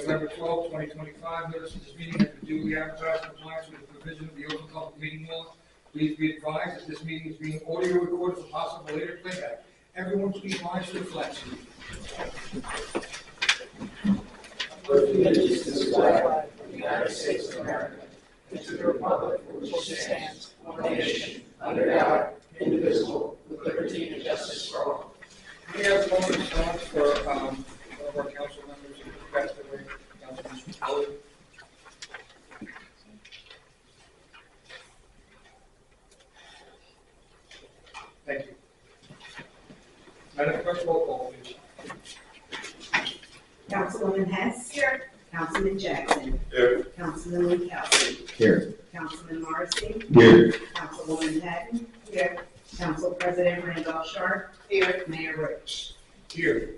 November 12, 2025. Notice of this meeting has been duly advertised in compliance with the provision of the Open Public Meeting Law. Please be advised that this meeting is being audio recorded for possible later playback. Everyone please rise to the flag salute. Allegiance to the flag of the United States of America and to the republic for which it stands, one nation, under God, indivisible, with liberty and justice for all. We have one response for one of our council members who passed away, Councilman Sutton. Thank you. Madam Clerk, roll call, please. Councilwoman Hess. Here. Councilman Jackson. Here. Councilman Kelsey. Here. Councilman Morrissey. Here. Councilwoman Patton. Here. Council President Randolph Sharp. Here. Mayor Rich. Here.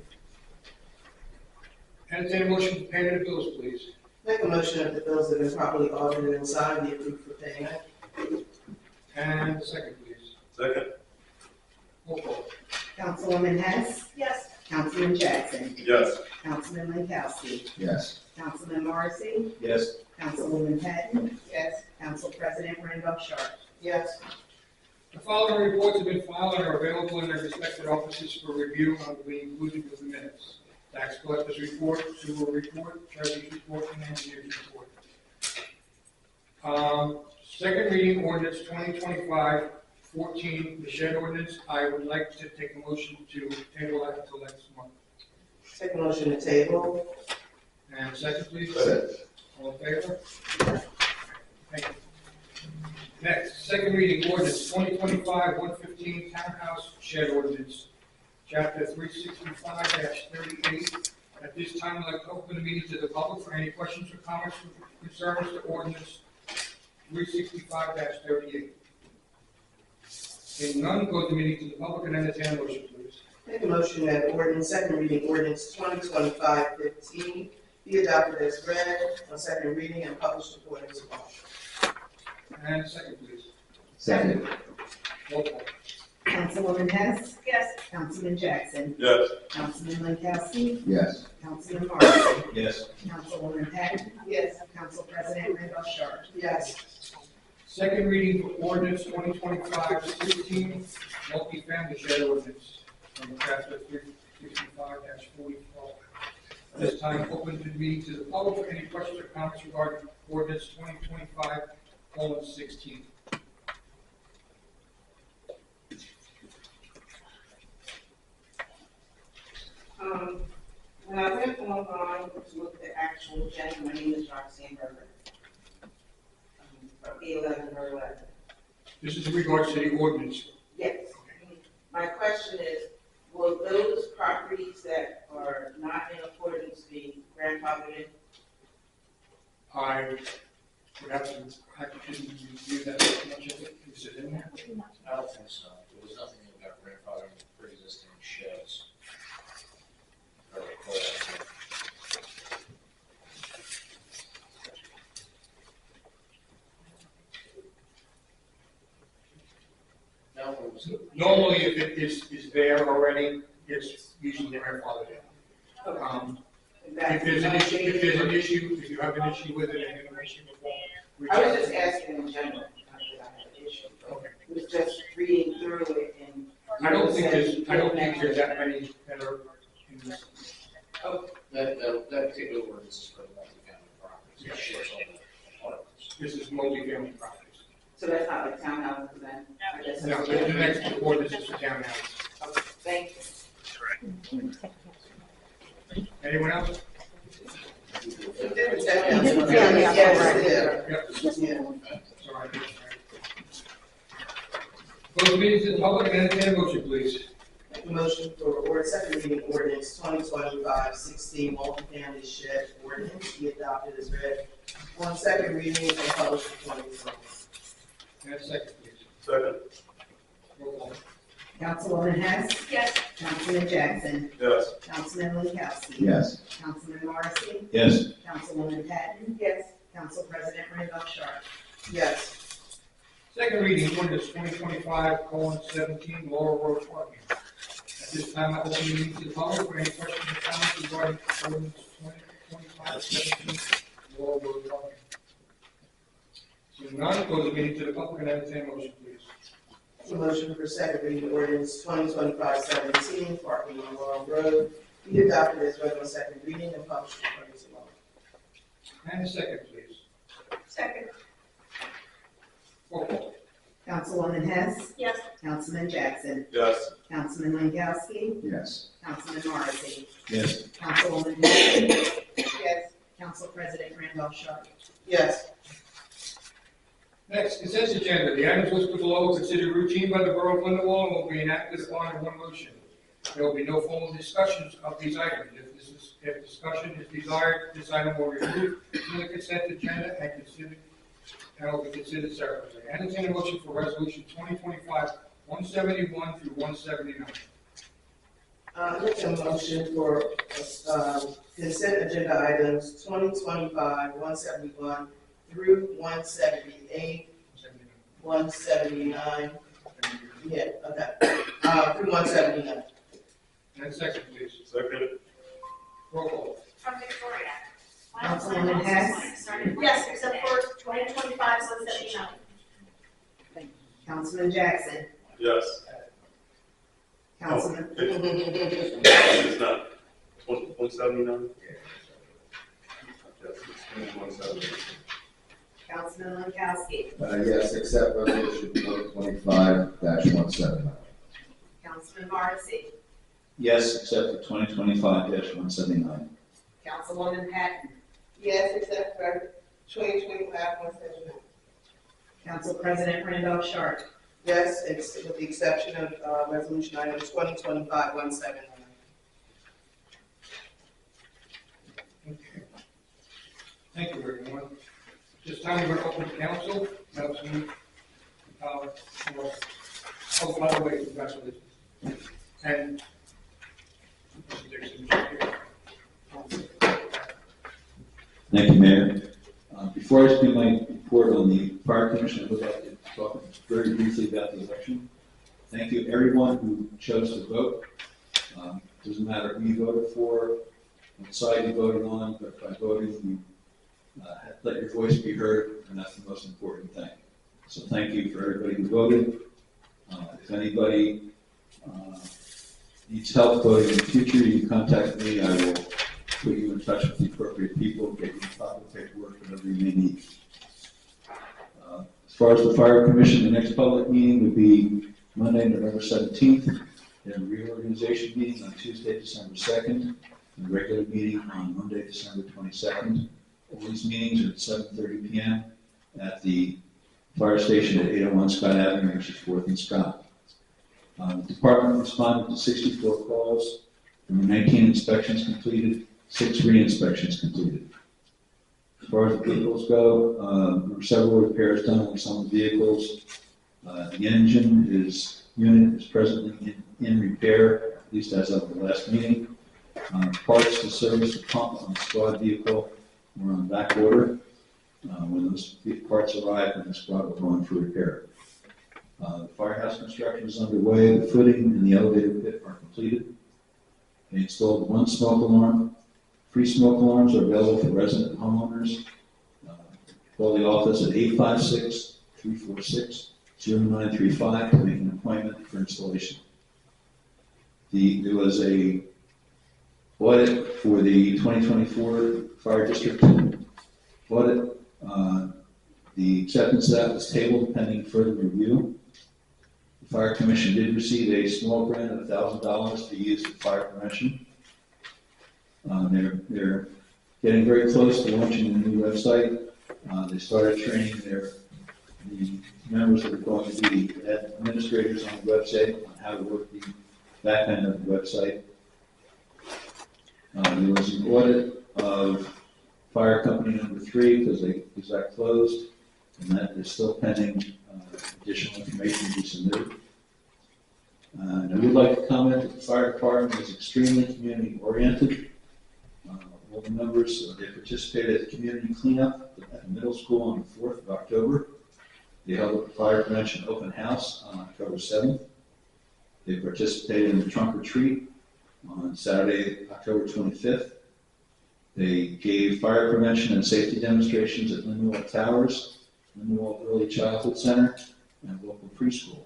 Entertain a motion to pay the bills, please. Make a motion that the bills that have been properly audited and signed be approved for payment. And second, please. Second. Roll call. Councilwoman Hess. Yes. Councilman Jackson. Yes. Councilman Kelsey. Yes. Councilman Morrissey. Yes. Councilwoman Patton. Yes. Council President Randolph Sharp. Yes. The following reports have been filed and are available in their respective offices for review and will be included with the minutes. Tax collector's report, sewer report, treasurer's report, and engineer's report. Second reading ordinance 2025-14, the shed ordinance. I would like to take a motion to table that until next month. Take a motion to table. And second, please. Second. All in favor? Thank you. Next, second reading ordinance 2025-115, townhouse shed ordinance, chapter 365-38. At this time, I'd like to open the meeting to the public for any questions or comments or concerns to ordinance 365-38. Seeing none, close the meeting to the public and entertain a motion, please. Make a motion that second reading ordinance 2025-15 be adopted as read on second reading and published according to law. And second, please. Second. Roll call. Councilwoman Hess. Yes. Councilman Jackson. Yes. Councilman Kelsey. Yes. Councilman Morrissey. Yes. Councilwoman Patton. Yes. Council President Randolph Sharp. Yes. Second reading for ordinance 2025-16, multifamily shed ordinance, from chapter 365-44. At this time, open the meeting to the public for any questions or comments regarding ordinance 2025-16. When I went online to look at the actual agenda, my name is Roxanne Berger. From 811 Borough Hall. This is in regards to the ordinance. Yes. My question is, will those properties that are not in accordance be grandfathered in? I would have to, I couldn't review that much of it. Is it in there? I don't think so. There was nothing about grandfathering pre-existing sheds. I recall that. That one was good. Normally, if it is there already, it's usually grandfathered in. If there's an issue, if you have an issue with it and you have an issue with that. I was just asking in general, not that I have an issue. Okay. It was just reading through it and. I don't think there's that many that are in this. That particular ordinance is for the multifamily properties. It shares all the apartments. This is multi-family properties. So that's not like townhouses then? I guess No, that's. the next ordinance is for townhouse. Okay, thank you. Anyone else? Yes. Yep. Sorry. Close the meeting to the public and entertain a motion, please. Make a motion for second reading ordinance 2025-16 multifamily shed ordinance be adopted as read on second reading and published according to law. And a second, please. Second. Roll call. Councilwoman Hess. Yes. Councilman Jackson. Yes. Councilman Kelsey. Yes. Councilman Morrissey. Yes. Councilwoman Patton. Yes. Council President Randolph Sharp. Yes. Second reading, ordinance 2025:17, Laurel Rd parking. At this time, I open the meeting to the public for any questions or comments regarding ordinance 2025. 5:17, Laurel Rd parking. Seeing none, close the meeting to the public and entertain a motion, please. A motion for second reading ordinance 2025-17, parking on Laurel Road, be adopted as read on second reading and published in the Courtesy Law. And a second, please. Second. Roll call. Councilwoman Hess, Yes. Councilman Jackson, Yes. Councilman Langowski, Yes. Councilman Morrissey, Yes. Councilwoman Martin, Yes. Council President Randolph Sharp. Yes. Next, consent agenda. The items listed below are considered routine by the Borough of Lindenwold and will be enacted upon in one motion. There will be no formal discussions of these items. If discussion is desired, this item will be removed from the consent agenda and will be considered separately. Entertain a motion for resolution 2025-171 through 179. Make a motion for consent agenda items 2025-171 through 178, 179. Yeah, okay. Through 179. And second, please. Second. Roll call. From Victoria. Councilwoman Hess. Yes, except for 2025-179. Councilman Jackson, Yes. Councilman, It's not 179? Yes, it's 179. Councilman Langowski, Yes, except resolution 2025-179. Councilman Morrissey, Yes, except for 2025-179. Councilwoman Patton, Yes, except for 2025-179. Council President Randolph Sharp. Yes, with the exception of resolution item 2025-179. Okay. Thank you, everyone. This time we're going to open the council. Oh, by the way, congratulations. And Mr. Dixon, Thank you, Mayor. Before I begin my report on the fire commission, I would like to talk very briefly about the election. Thank you, everyone who chose to vote. Doesn't matter who you voted for, what side you voted on, but by voting, you let your voice be heard, and that's the most important thing. So thank you for everybody who voted. If anybody needs help voting in the future, you can contact me. I will put you in touch with the appropriate people, get you the proper paperwork, whatever you may need. As far as the fire commission, the next public meeting would be Monday, November 17th, then a reorganization meeting on Tuesday, December 2nd, and a regular meeting on Monday, December 22nd. All these meetings are at 7:30 p.m. at the fire station at 801 Scott Avenue, which is 4th and Scott. The department responded to 64 calls. There were 19 inspections completed, 6 re-inspections completed. As far as the vehicles go, there were several repairs done on some of the vehicles. The engine unit is presently in repair, at least as of the last meeting. Parts to service the pump on the squad vehicle were on back order. When those parts arrive, then the squad will go in for repair. The firehouse construction is underway. The footing and the elevator pit are completed. They installed 1 smoke alarm. 3 smoke alarms are available for resident homeowners. Call the office at 856-346-0935 to make an appointment for installation. There was a audit for the 2024 fire district audit. The acceptance of that was tabled pending further review. The Fire Commission did receive a small grant of $1,000 to use for fire prevention. They're getting very close to launching a new website. They started training the members that are going to be administrators on the website on how to work the back end of the website. There was an audit of fire company number 3 because that closed, and that is still pending additional information to be submitted. And I would like to comment that the fire department is extremely community oriented. All the members, they participated at the community cleanup at the middle school on the 4th of October. They held a fire prevention open house on October 7th. They participated in the trunk or treat on Saturday, October 25th. They gave fire prevention and safety demonstrations at Lindenwold Towers, Lindenwold Early Childhood Center, and local preschool.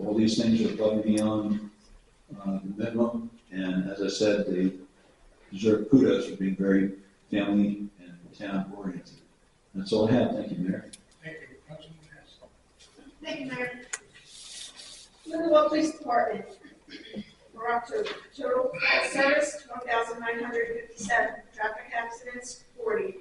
All these things are above and beyond the minimum, and as I said, they deserve kudos for being very family and town oriented. That's all I have. Thank you, Mayor. Thank you. Councilman Hess. Thank you, Mayor. Lindenwold Police Department, for October, total service, 1,957, traffic accidents, 40,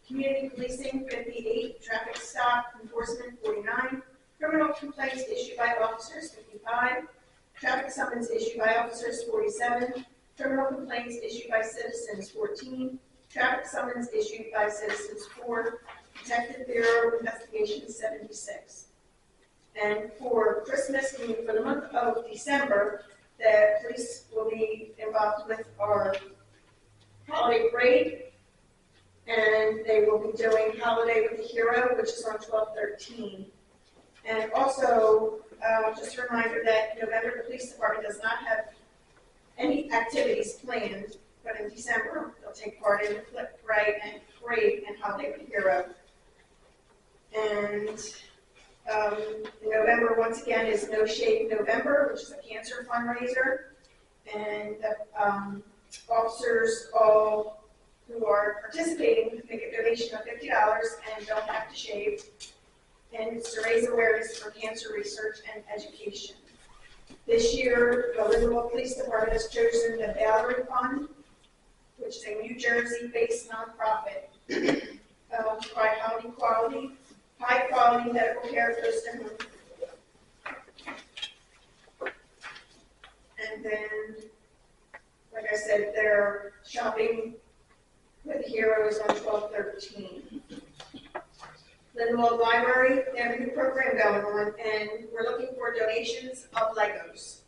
community policing, 58, traffic stop enforcement, 49, criminal complaints issued by officers, 55, traffic summons issued by officers, 47, criminal complaints issued by citizens, 14, traffic summons issued by citizens, 4, detective bureau investigations, 76. And for Christmas, meaning for the month of December, the police will be involved with our holiday parade, and they will be doing Holiday with the Hero, which is on 12/13. And also, just a reminder that November, the police department does not have any activities planned, but in December, they'll take part in the flip parade and Holiday with the Hero. And in November, once again, is No Shave November, which is a cancer fundraiser. And officers all who are participating make a donation of $50 and don't have to shave. And it's to raise awareness for cancer research and education. This year, the Lindenwold Police Department has chosen the Valerie Fund, which is a New Jersey-based nonprofit to provide high quality medical care close to home. And then, like I said, they're shopping with the Heroes on 12/13. Lindenwold Library, they have a new program going on, and we're looking for donations of Legos.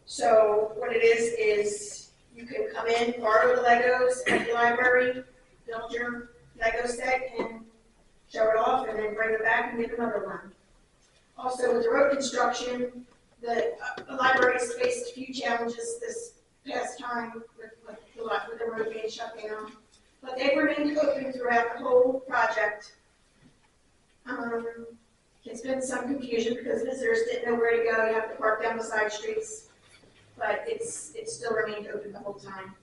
So what it is you can come in, borrow the Legos at the library, build your Lego set, and show it off, and then bring it back and get another one. Also, with the road construction, the library has faced a few challenges this past time with the road being shut down, but they remained open throughout the whole project. It's been some confusion because visitors didn't know where to go. You have to park down the side streets, but it still remained open the whole time.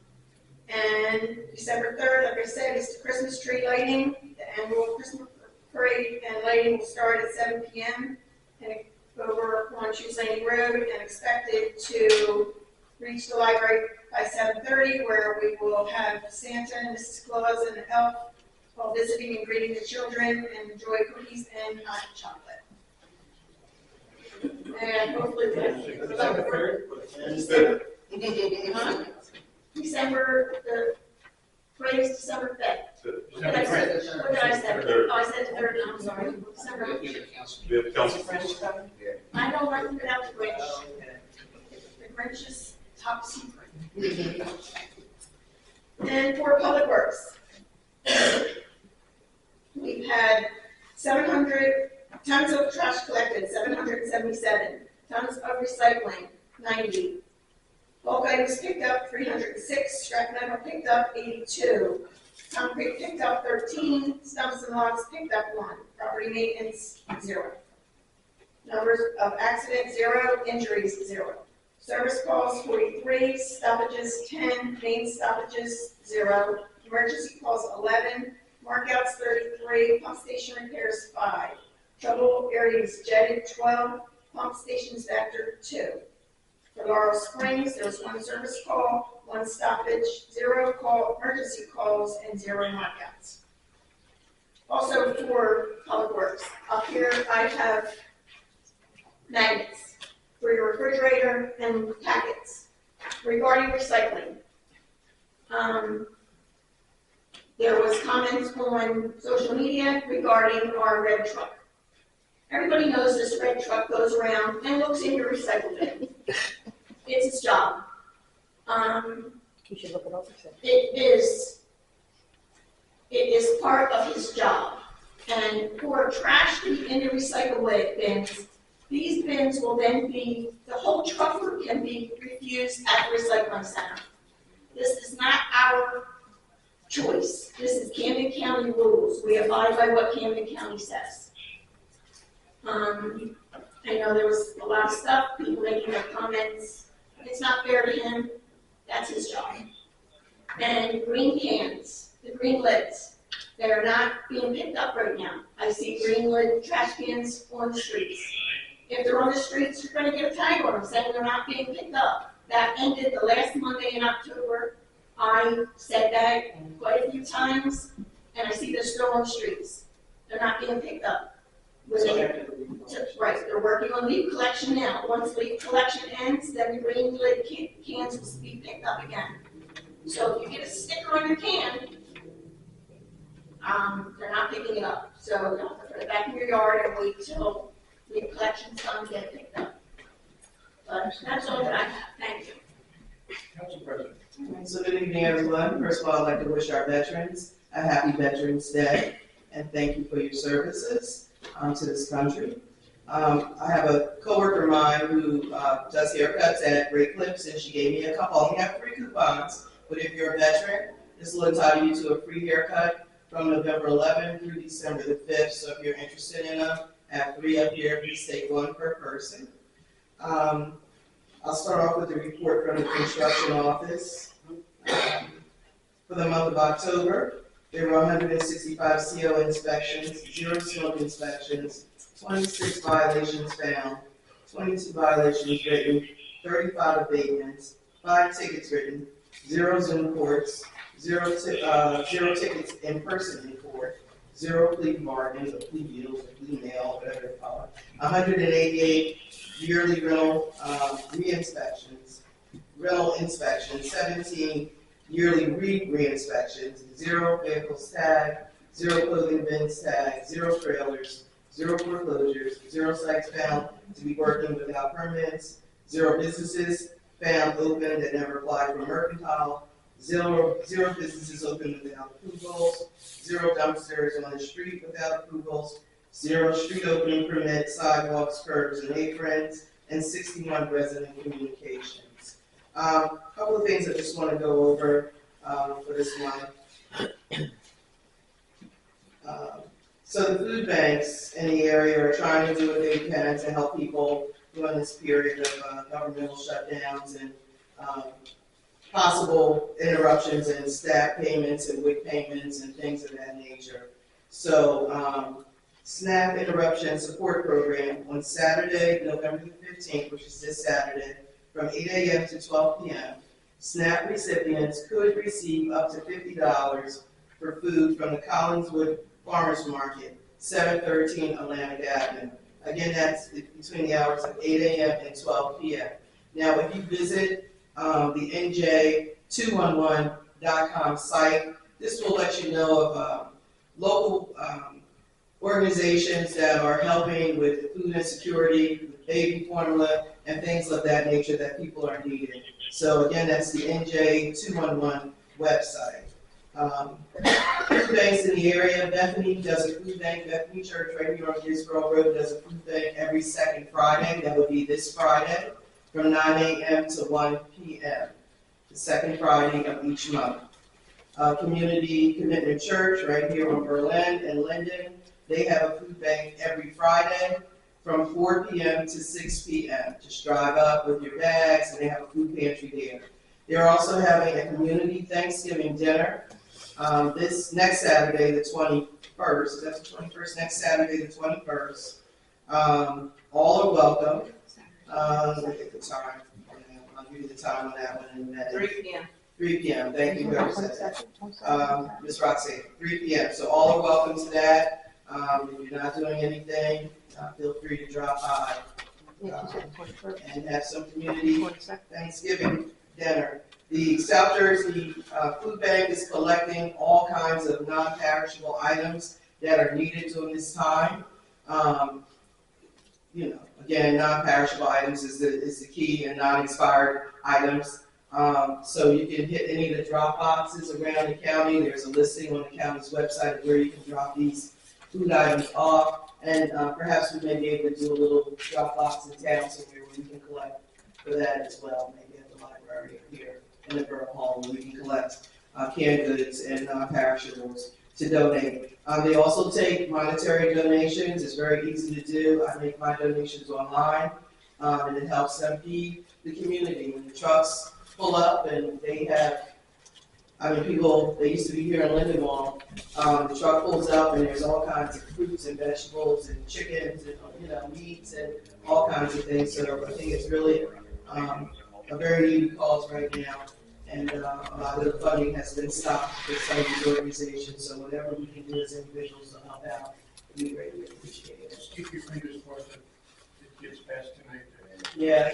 And December 3rd, like I said, is the Christmas tree lighting. The annual Christmas parade and lighting will start at 7 p.m. and over on Lane Road, and expected to reach the library by 7:30, where we will have Santa and Mrs. Claus and the elf while visiting and greeting the children and enjoy cookies and hot chocolate. And hopefully December, the parade is December 5th. What did I say? Oh, I said the 3rd, I'm sorry. December. We have council. I don't like to put out the Grinch. The Grinch is top secret. And for Public Works, we've had 700 tons of trash collected, 777, tons of recycling, 90. Bulk items picked up, 306, scrap metal picked up, 82. Concrete picked up, 13, stumps and logs picked up, 1. Property maintenance, 0. Numbers of accidents, 0. Injuries, 0. Service calls, 43. Stoppages, 10. Main stoppages, 0. Emergency calls, 11. Markouts, 33. Pump station repairs, 5. Trouble areas jetted, 12. Pump stations factor, 2. For Laurel Springs, there was 1 service call, 1 stoppage, 0 emergency calls, and 0 markouts. Also for Public Works, up here I have magnets for your refrigerator and packets. Regarding recycling, there was comments on social media regarding our red truck. Everybody knows this red truck goes around and looks in your recycle bin. It's his job. You should look it over. It is part of his job. And for trash to be in the recycle bins, these bins will then be, the whole truckload can be refused at the recycling center. This is not our choice. This is Camden County rules. We abide by what Camden County says. I know there was a lot of stuff, people making their comments. It's not fair to him. That's his job. And green cans, the green lids, they're not being picked up right now. I see green lid trash cans on the streets. If they're on the streets, you're gonna get a tag on them saying they're not being picked up. That ended the last Monday in October. I said that quite a few times, and I see they're still on the streets. They're not being picked up. Right, they're working on leaf collection now. Once leaf collection ends, then the green lid cans will be picked up again. So if you get a sticker on your can, they're not picking it up. So you'll have to put it back in your yard and wait till leaf collection's done to get it picked up. But that's all that I have. Thank you. Council President. So good evening, everyone. First of all, I'd like to wish our veterans a happy Veterans Day, and thank you for your services to this country. I have a coworker of mine who does haircuts at Great Clips, and she gave me a couple. I only have 3 coupons, but if you're a veteran, this will entitle you to a free haircut from November 11th through December the 5th. So if you're interested in them, I have 3 up here. Please take 1 per person. I'll start off with the report from the construction office. For the month of October, there were 165 CO inspections, 0 smoke inspections, 26 violations found, 22 violations written, 35 abatements, 5 tickets written, 0 Zoom courts, 0 tickets in person in court, 0 plea bargains or plea deals or plea mail, whatever they call it, 188 yearly rental inspections, 17 yearly re-inspections, 0 vehicles tagged, 0 clothing bins tagged, 0 trailers, 0 foreclosures, 0 sites found to be working without permits, 0 businesses found open that never applied for mercantile, 0 businesses open without approvals, 0 dumpsters on the street without approvals, 0 street opening permits, sidewalks, curbs, and aprons, and 61 resident communications. A couple of things I just want to go over for this one. So the food banks in the area are trying to do what they can to help people during this period of governmental shutdowns and possible interruptions in staff payments and WIC payments and things of that nature. So SNAP Interruption Support Program on Saturday, November the 15th, which is this Saturday, from 8 a.m. to 12 p.m., SNAP recipients could receive up to $50 for food from the Collingswood Farmers Market, 713 Atlantic Avenue. Again, that's between the hours of 8 a.m. and 12 p.m. Now, if you visit the NJ211.com site, this will let you know of local organizations that are helping with food insecurity, with baby formula, and things of that nature that people are needing. So again, that's the NJ211 website. Food banks in the area. Bethany does a food bank. Bethany Church right here on Gisborough Road does a food bank every second Friday. That would be this Friday from 9 a.m. to 1 p.m. the second Friday of each month. Community Commitment Church right here on Berlin and Linden. They have a food bank every Friday from 4 p.m. to 6 p.m. Just drive up with your bags, and they have a food pantry there. They're also having a community Thanksgiving dinner this next Saturday, the 21st. That's the 21st, next Saturday, the 21st. All are welcome. Let me get the time. I'll give you the time on that one in a minute. 3 p.m. 3 p.m. Thank you, whoever said that. Ms. Roxanne, 3 p.m. So all are welcome to that. If you're not doing anything, feel free to drop by and have some community Thanksgiving dinner. The South Jersey Food Bank is collecting all kinds of non-perishable items that are needed during this time. Again, non-perishable items is the key, and non-expired items. So you can hit any of the drop boxes around the county. There's a listing on the county's website of where you can drop these food items off, and perhaps we may be able to do a little drop box in town somewhere where we can collect for that as well, maybe at the library here in the Borough Hall where we can collect canned goods and perishables to donate. They also take monetary donations. It's very easy to do. I make my donations online, and it helps them feed the community. When the trucks pull up and they have, people, they used to be here in Lindenwold, the truck pulls up and there's all kinds of fruits and vegetables and chickens and, meats and all kinds of things. So I think it's really a very needed cause right now. And a lot of the funding has been stopped with some of these organizations. So whatever we can do as individuals to help out, we greatly appreciate it. Just keep your fingers crossed that it gets passed tonight. Yeah,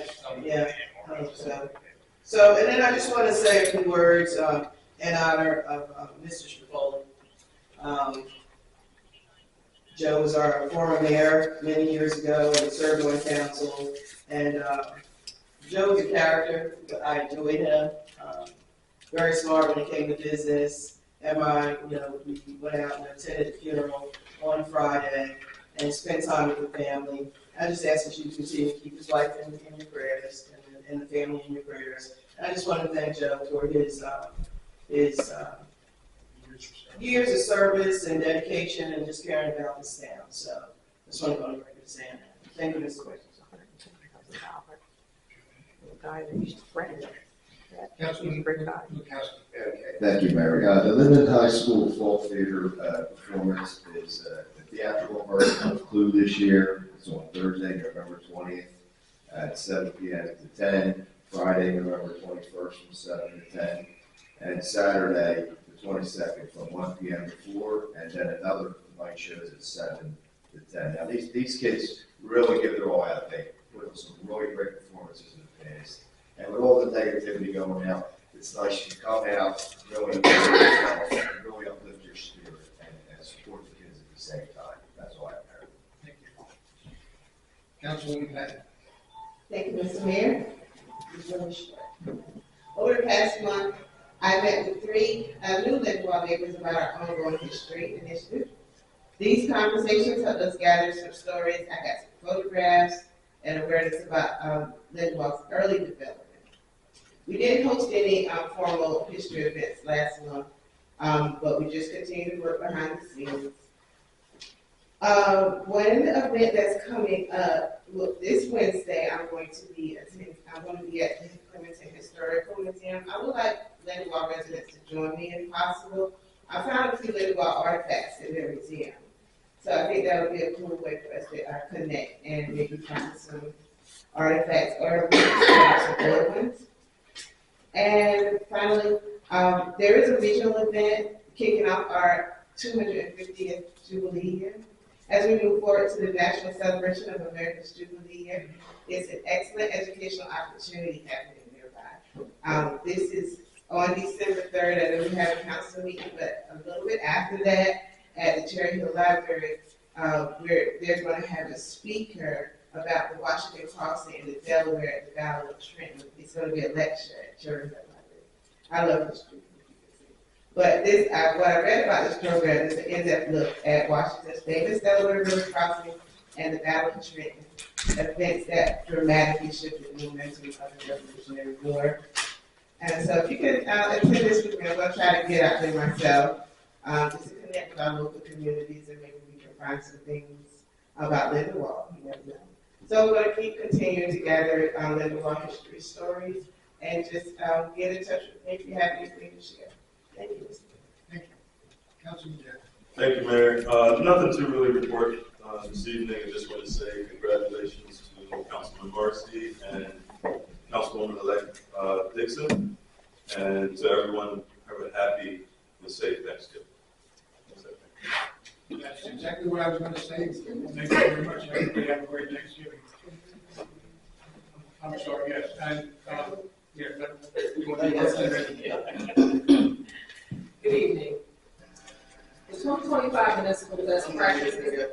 I hope so. So, and then I just want to say a few words in honor of Mr. Strapoli. Joe was our former mayor many years ago and served on council. And Joe was a character, but I enjoyed him. Very smart when it came to business. We went out and attended the funeral on Friday and spent time with the family. I just ask that you continue to keep his life in your prayers and the family in your prayers. And I just want to thank Joe for his years of service and dedication and just caring about this town. So I just want to go on the record saying that. Thank you, Mr. West. Councilman Lukowski. Thank you, Mayor. The Linden High School Fall Theater performance is a theatrical version of Clue this year. It's on Thursday, November 20th at 7 p.m. to 10, Friday, November 21st from 7 to 10, and Saturday, the 22nd from 1 p.m. to 4, and then another night shows at 7 to 10. Now, these kids really give it all out. They put on some really great performances in the past. And with all the negativity going out, it's nice to come out, really enjoy yourself, and really uplift your spirit and support the kids at the same time. That's all I have, Mayor. Thank you. Councilwoman Patton. Thank you, Mr. Mayor. Over the past month, I met with 3 new Lindenwold neighbors about our ongoing history initiative. These conversations helped us gather some stories. I got some photographs and awareness about Lindenwold's early development. We didn't host any formal history events last month, but we just continue to work behind the scenes. One event that's coming up, this Wednesday, I'm going to be at the Clemson Historical Museum. I would like Lindenwold residents to join me if possible. I found a few Lindenwold artifacts in their museum. So I think that would be a cool way for us to connect and maybe find some artifacts or some old ones. And finally, there is a regional event kicking off our 250th Jubilee year. As we move forward to the national celebration of America's Jubilee year, it's an excellent educational opportunity happening nearby. This is on December 3rd. I know we have a council meeting, but a little bit after that, at the Cherry Hill Library, they're going to have a speaker about the Washington Crossing and the Delaware at the Battle of Trenton. It's going to be a lecture at Cherry Hill Library. I love history. But this, what I read about this program is an in-depth look at Washington's famous Delaware River crossing and the Battle of Trenton, events that dramatically shifted the momentum of the Revolutionary War. And so if you can attend this with me, I'm going to try to get out there myself, just to connect with our local communities and maybe we can find some things about Lindenwold. You never know. So we're going to keep continuing to gather Lindenwold history stories and just get in touch with me if you have anything to share. Thank you. Thank you. Councilman Jack. Thank you, Mayor. Nothing to really report this evening. I just want to say congratulations to Councilman Marcy and Councilwoman-elect Dixon, and to everyone, have a happy and safe Thanksgiving. That's exactly what I was going to say. Thank you very much. Everybody have a great Thanksgiving. I'm sorry, yes. And, Good evening. The 2025 municipal best practices.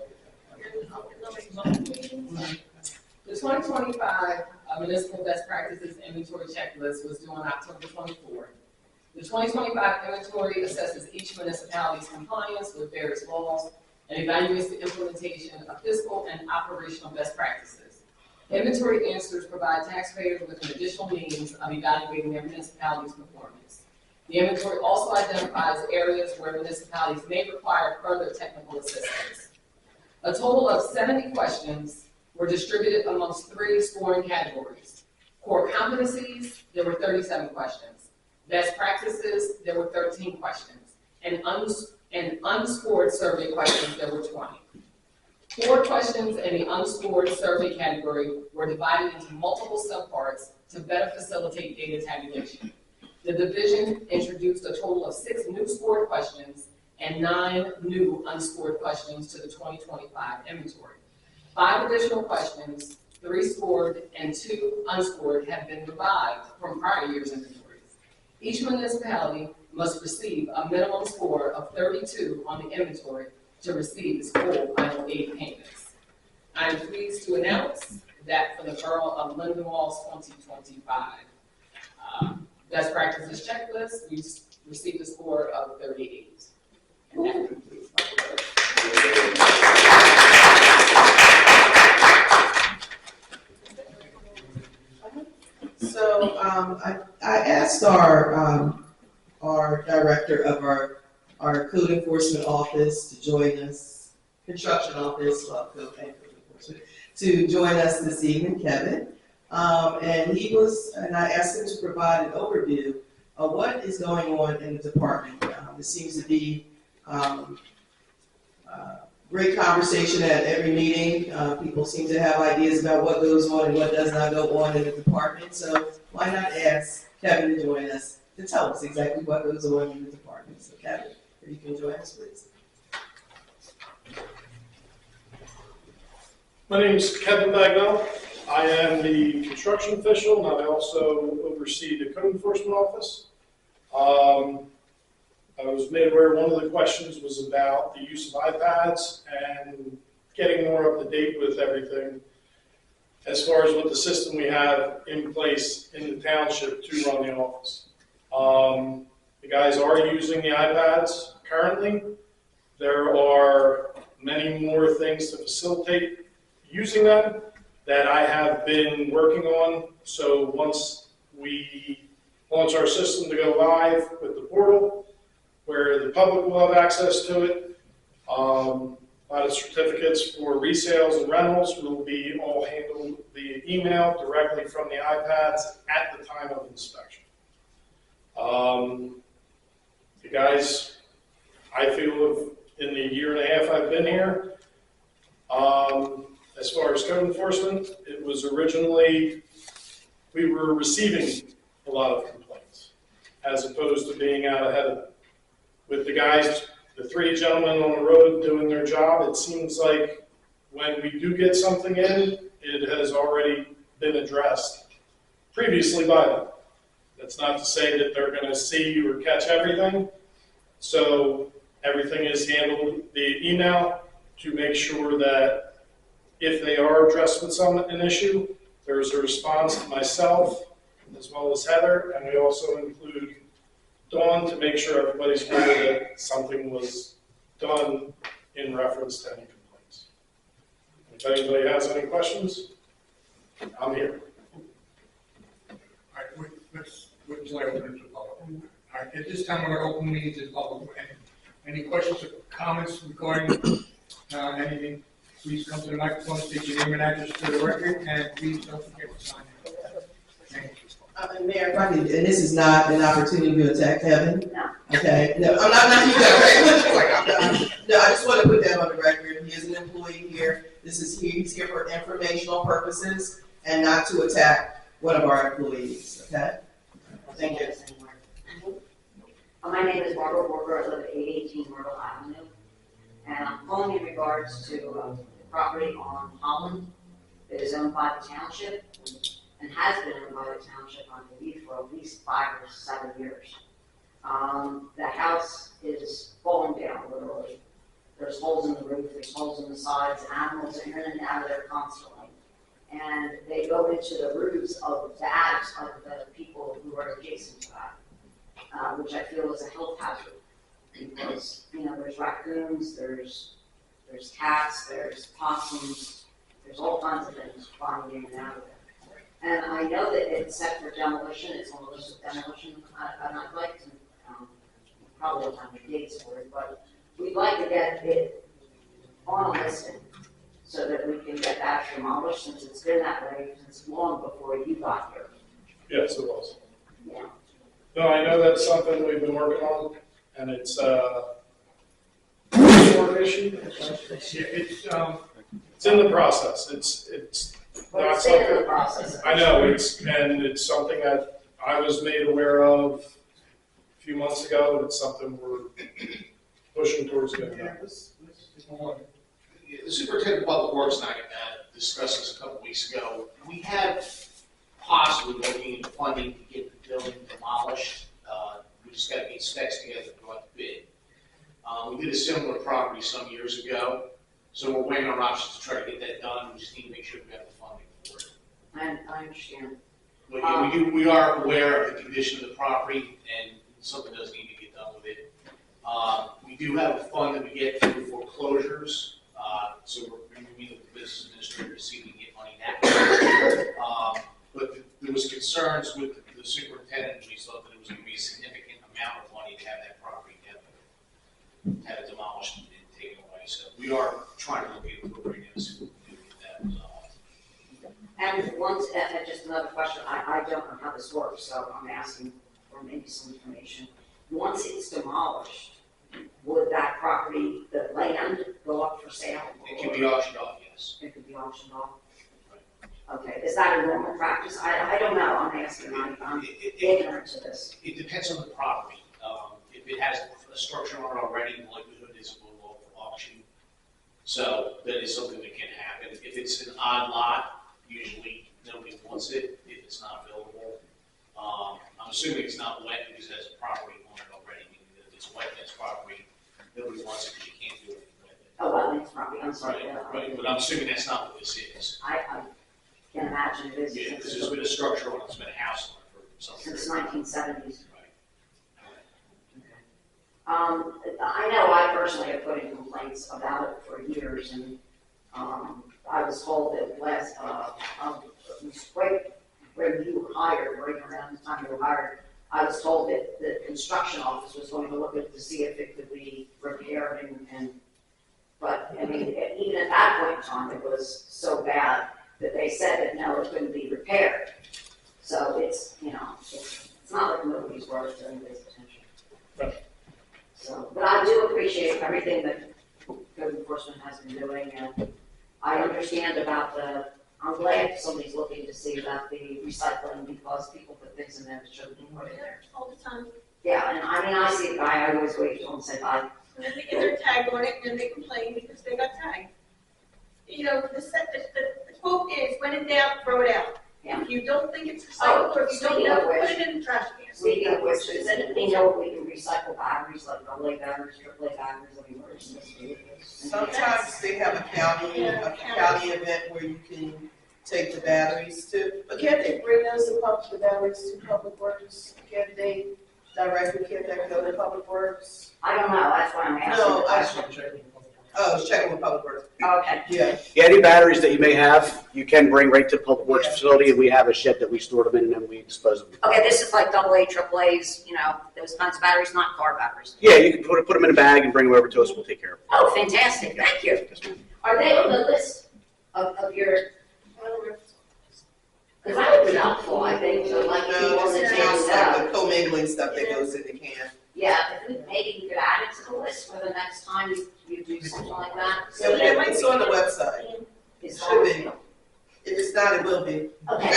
The 2025 municipal best practices inventory checklist was due on October 24th. The 2025 inventory assesses each municipality's compliance with various laws and evaluates the implementation of fiscal and operational best practices. Inventory answers provide taxpayers with an additional means of evaluating their municipality's performance. The inventory also identifies areas where municipalities may require further technical assistance. A total of 70 questions were distributed amongst 3 scoring categories. Core competencies, there were 37 questions. Best practices, there were 13 questions. And unscored survey questions, there were 20. 4 questions in the unscored survey category were divided into multiple subparts to better facilitate data tabulation. The division introduced a total of 6 new scored questions and 9 new unscored questions to the 2025 inventory. 5 additional questions, 3 scored and 2 unscored, have been revived from prior year's inventories. Each municipality must receive a minimum score of 32 on the inventory to receive its full final aid payments. I am pleased to announce that for the Borough of Lindenwold's 2025 Best Practices Checklist, we received a score of 38. And that concludes my report. So, I asked our director of our code enforcement office to join us, construction office, well, code enforcement, to join us this evening, Kevin. And I asked him to provide an overview of what is going on in the department. There seems to be great conversation at every meeting. People seem to have ideas about what goes on and what does not go on in the department. So why not ask Kevin to join us to tell us exactly what goes on in the department. So Kevin, if you can join us, please. My name is Kevin Bagnell. I am the construction official, and I also oversee the code enforcement office. I was made aware one of the questions was about the use of iPads and getting more up to date with everything as far as what the system we have in place in the township to run the office. The guys are using the iPads currently. There are many more things to facilitate using them that I have been working on. So once we launch our system to go live with the portal, where the public will have access to it, a lot of certificates for resales and rentals will be all handled via email directly from the iPads at the time of inspection. The guys, I feel, in the year and a half I've been here, as far as code enforcement, it was originally, we were receiving a lot of complaints as opposed to being out ahead of them. With the guys, the 3 gentlemen on the road doing their job, it seems like when we do get something in, it has already been addressed previously by them. That's not to say that they're going to see or catch everything. So everything is handled via email to make sure that if they are addressed with an issue, there's a response to myself as well as Heather, and we also include Dawn to make sure everybody's aware that something was done in reference to any complaints. If anybody has any questions, I'm here. All right, let's open it to the public. All right, at this time, we're going to open meeting to the public. Any questions or comments regarding anything? Please come to the microphone, state your name and address for the record, and please don't forget to sign in. Thank you. Mayor, if I could, and this is not an opportunity to attack Kevin. No. Okay, no, I'm not you guys. No, I just want to put that on the record. He is an employee here. He's here for informational purposes and not to attack one of our employees, okay? Thank you. My name is Barbara Walker. I live at 818 Myrtle Avenue. And I'm calling in regards to the property on Holland that is owned by the township and has been owned by the township, I believe, for at least 5 or 7 years. The house is falling down, literally. There's holes in the roof, there's holes in the sides, animals are in and out of there constantly. And they go into the roofs of the attics of the people who are adjacent to that, which I feel is a health hazard. Because, there's raccoons, there's cats, there's possums, there's all kinds of things flying in and out of there. And I know that it's set for demolition, it's on the list of demolition, and I'd like to probably don't have the dates for it, but we'd like to get it on a listing so that we can get that demolished, since it's been that way since long before you got here. Yes, it was. Yeah. No, I know that's something we've been working on, and it's a work issue. It's in the process. It's But not it's been in the something, process. I know, it's something that I was made aware of a few months ago, and it's something we're pushing towards getting done. The superintendent of public works and I discussed this a couple weeks ago. We have possibly looking into funding to get the building demolished. We just got to get specs together to go out to bid. We did a similar property some years ago, so we're weighing our options to try to get that done. We just need to make sure we have the funding for it. I understand. But we are aware of the condition of the property, and something does need to get done with it. We do have a fund that we get through foreclosures, so we're meeting with the business administrator to see if we can get money that. But there was concerns with the superintendent, we thought that it was going to be a significant amount of money to have that property have it demolished and taken away. So we are trying to look into it right now to see if we can get that resolved. And once, and just another question, I don't know how this works, so I'm asking for maybe some information. Once it's demolished, would that property, the land, go up for sale? It can be auctioned off, yes. It could be auctioned off? Okay, is that a normal practice? I don't know, I'm asking, I'm ignorant to this. It depends on the property. If it has a structure on it already, the likelihood is it will go for auction. So that is something that can happen. If it's an odd lot, usually nobody wants it if it's not buildable. I'm assuming it's not wet because it has a property on it already. If it's wet, that's property. Nobody wants it because you can't do anything with it. Oh, well, it's probably, I'm sorry. Right, but I'm assuming that's not what this is. I can't imagine it is. Yeah, because there's been a structure on it, there's been a house on it for some Since period. 1970s. Right. I know I personally have put in complaints about it for years, and I was told that last, it was right when you were hired, right around the time you were hired, I was told that the construction office was going to look at it to see if it could be repaired but I mean, even at that point in time, it was so bad that they said that no, it couldn't be repaired. So it's, it's not like nobody's worth anybody's attention. Right. So, but I do appreciate everything that code enforcement has been doing, and I understand about I'm glad somebody's looking to see about the recycling, because people put things in there that shouldn't be put in there. All the time. Yeah, and I mean, I see a guy, I always wait till and say bye. And then they get their tag on it, and then they complain because they got tagged. The quote is, when in doubt, throw it out. Yeah. If you don't think it's recycled, or if you don't speaking know, of which- put it in the trash can. Speaking of which, does anybody know if we can recycle batteries, like AA batteries, AAA batteries, I mean, where's this? Sometimes they have a county event where you can take the batteries to. But can't they bring the batteries to Public Works? Can't they can't they go to Public Works? I don't know, that's why I'm asking No, the I question. checking with Public Works. Okay. Yeah. Yeah, any batteries that you may have, you can bring right to the Public Works Yeah. facility, and we have a shed that we store them in, and then we dispose of them. Okay, this is like AA, AAA's, those kinds of batteries, not car batteries. Yeah, you can put them in a bag and bring them over to us, we'll take care of them. Oh, fantastic, thank you. Yes, ma'am. Are they on the list of your, because that would be helpful, I think, to let people on the It town sounds like know. the commingling stuff that goes in the can. Yeah, maybe you could add it to the list for the next time you do something like that. So that yeah, it's on the website. It's Should be. If it's not, it will be. Okay,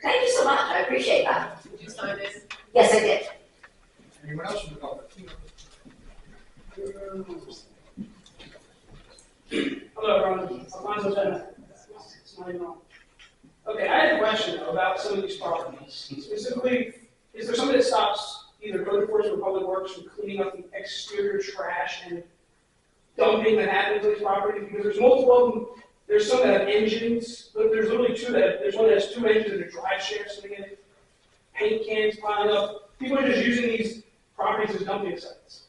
thank you so much, I appreciate that. Did you sign this? Yes, I did. Anyone else from the public? Hello, everyone. Alfonso Jenna. It's not even on. Okay, I had a question about some of these properties. Specifically, is there something that stops either code enforcement or public works from cleaning up the exterior trash and dumping that happens on these properties? Because there's multiple of them. There's some that have engines, but there's literally there's one that has 2 engines and a drive shaft sitting in it. Paint cans piling up. People are just using these properties as dumping sites.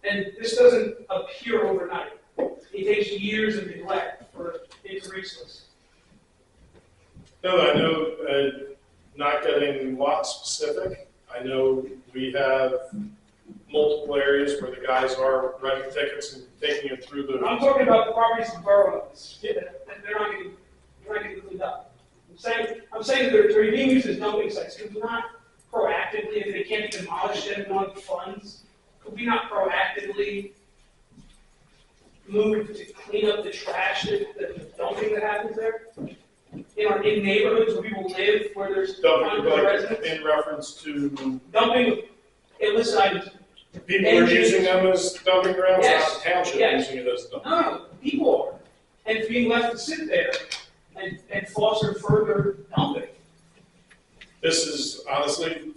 And this doesn't appear overnight. It takes years of neglect for it to reach this. No, I know, not getting lot specific, I know we have multiple areas where the guys are writing tickets and taking it through the. I'm talking about the properties in Borough, they're not getting cleaned up. I'm saying that they're being used as dumping sites, could we not proactively, if they can't be demolished and not funds, could we not proactively move to clean up the trash, the dumping that happens there? In neighborhoods where people live, where there's Dumping, hundreds of residents? in reference to Dumping illicit items. people are using them as dumping grounds, Yes. not the township Yes. using it as dumping. No, people are, and it's being left to sit there and foster further dumping. This is honestly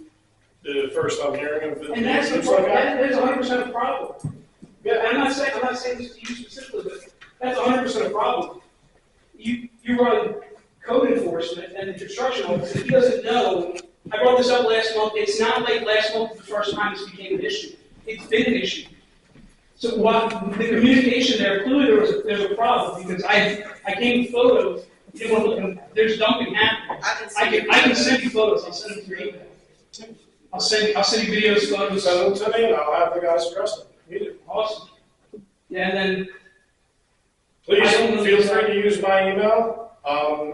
the first I'm hearing of it. And that's the Looks like problem, that. that is 100% a problem. Yeah, I'm not saying this to you specifically, but that's 100% a problem. You run code enforcement and the construction office, if he doesn't know, I brought this up last month, it's not like last month the first time this became an issue. It's been an issue. So what, the communication there, clearly there's a problem, because I came with photos, you didn't want to look at them, there's dumping happening. I can send you photos, I'll send them to your email. I'll send you videos, photos. Send them to me and I'll have the guys address them. Immediately. Awesome. Yeah, and then, Please I don't know feel the- free to use my email.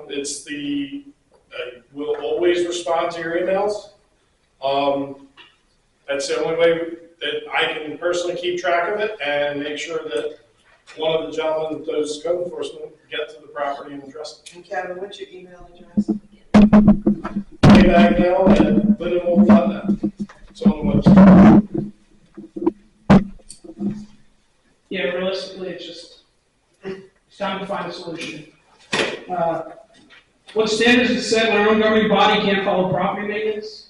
It's I will always respond to your emails. That's the only way that I can personally keep track of it and make sure that one of the gentlemen that does code enforcement get to the property and address it. And Kevin, what's your email address? Lindenwold.net. It's on the website. yeah, realistically, it's time to find a solution. What standards is set when our own governing body can't follow property maintenance?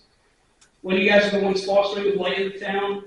When you guys are the ones fostering the blight in the town?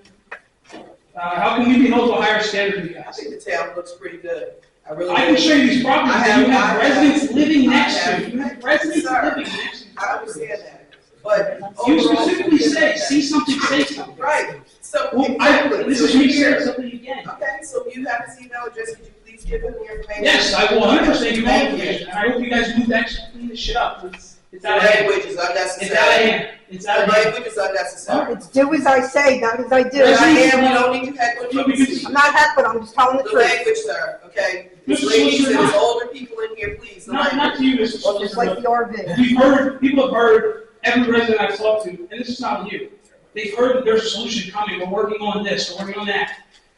How can we be held to a higher standard than you I guys? think the town looks pretty good. I really. I can show you these properties that you have residents living next I to. have- You have residents Sir, living next to. I understand that, but. You overall, specifically say, see something, say something. Right, so. Well, this is me saying something again. Okay, so you have his email address, could you please give him the information? Yes, I will 100% give you all Thank you. information, and I hope you guys move to actually clean this shit up. It's The out of hand. language is unnecessary. It's out of hand. It's out The of hand. language is unnecessary. It's do as I say, not as I do. I am, we don't need to heckle No, you. because- I'm not happy, I'm just telling the The truth. language, sir, okay? Mr. There's ladies Solicitor, and there's not- older people in here, please, the Not language. to you, Mr. Well, just like Solicitor. the RV. We've heard, people have heard, every resident I've talked to, and this is not you, they've heard that there's a solution coming, we're working on this, we're working on that.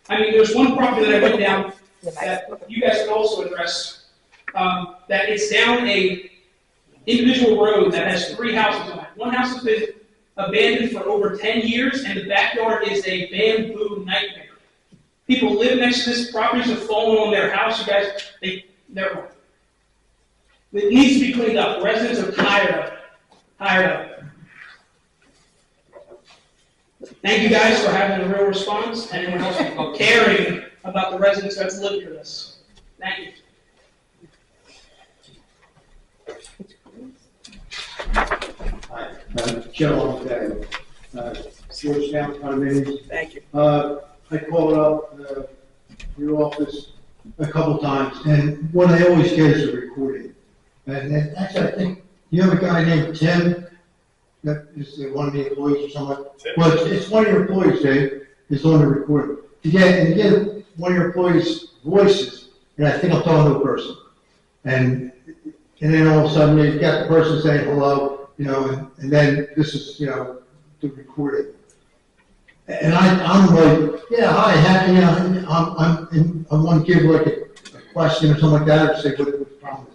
I mean, there's one property that I went down that you guys could also address, that it's down a individual road that has 3 houses on it. One house has been abandoned for over 10 years, and the backyard is a bamboo nightmare. People live next to this, properties have fallen on their house, you guys, it needs to be cleaned up, residents are tired of it. Thank you guys for having a real response, and everyone else for caring about the residents that live through this. Thank you. Joe, Georgetown condominiums. Thank you. I called up your office a couple times, and what I always get is a recording. And actually, I think, you have a guy named Tim, that is one of the employees or something? Well, it's one of your employees, Dave, is on the recording. To get one of your employees' voices, and I think I'm talking to a person. And then all of a sudden, you've got the person saying hello, and then this is, the recording. And I'm like, yeah, hi, I want to give like a question or something like that, or say what the problem is.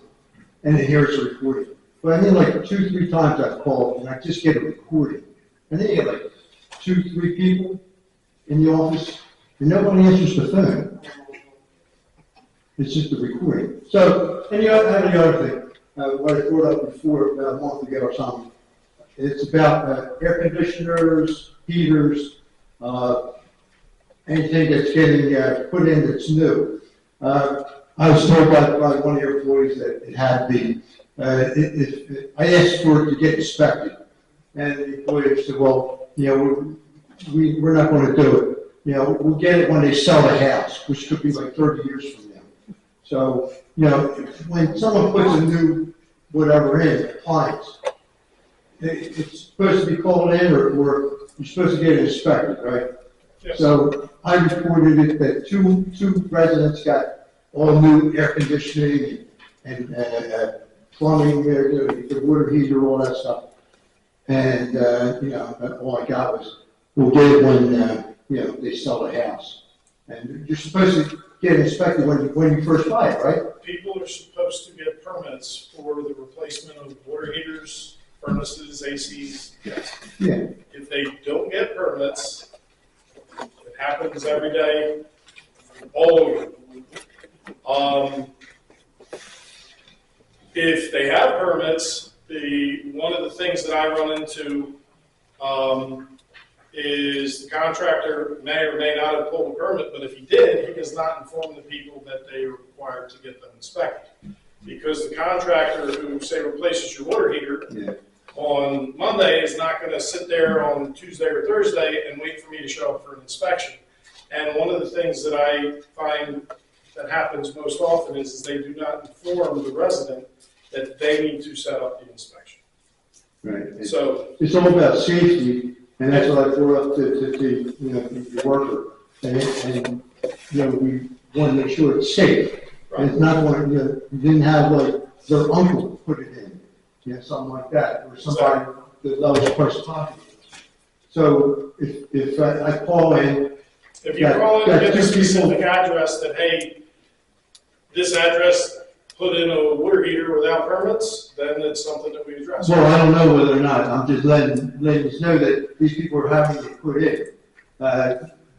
And then here it's a recording. But I mean, like 2-3 times I've called, and I just get a recording. And then you get like 2-3 people in the office, and nobody answers the phone. It's just a recording. So, and the other thing, what I brought up before, about a month ago or something, it's about air conditioners, heaters, anything that's getting put in that's new. I was told by one of your employees that it had to be, I asked for it to get inspected. And the employee said, well, we're not going to do it. We'll get it when they sell the house, which could be like 30 years from now. So, when someone puts a new whatever in, appliance, it's supposed to be called in or you're supposed to get it inspected, right? Yes. So I reported it that two residents got all new air conditioning and plumbing, the water heater, all that stuff. And, all I got was, we'll get it when, they sell the house. And you're supposed to get it inspected when you first buy it, right? People are supposed to get permits for the replacement of water heaters, furnaces, ACs. Yeah. If they don't get permits, it happens every day, all over. If they have permits, one of the things that I run into is the contractor may or may not have pulled a permit, but if he did, he does not inform the people that they are required to get them inspected. Because the contractor who, say, replaces your water heater on Monday is not going to sit there on Tuesday or Thursday and wait for me to show up for an inspection. And one of the things that I find that happens most often is they do not inform the resident that they need to set up the inspection. Right. So it's all about safety, and that's what I brought up to the worker. And we want to make sure it's safe. right. And it's not one, you didn't have like their uncle put it in, something like that, or somebody that loves first pocket. So if I call in. If you call in and get a specific address that, hey, this address put in a water heater without permits, then it's something that we address. Well, I don't know whether or not, I'm just letting us know that these people are having it put in.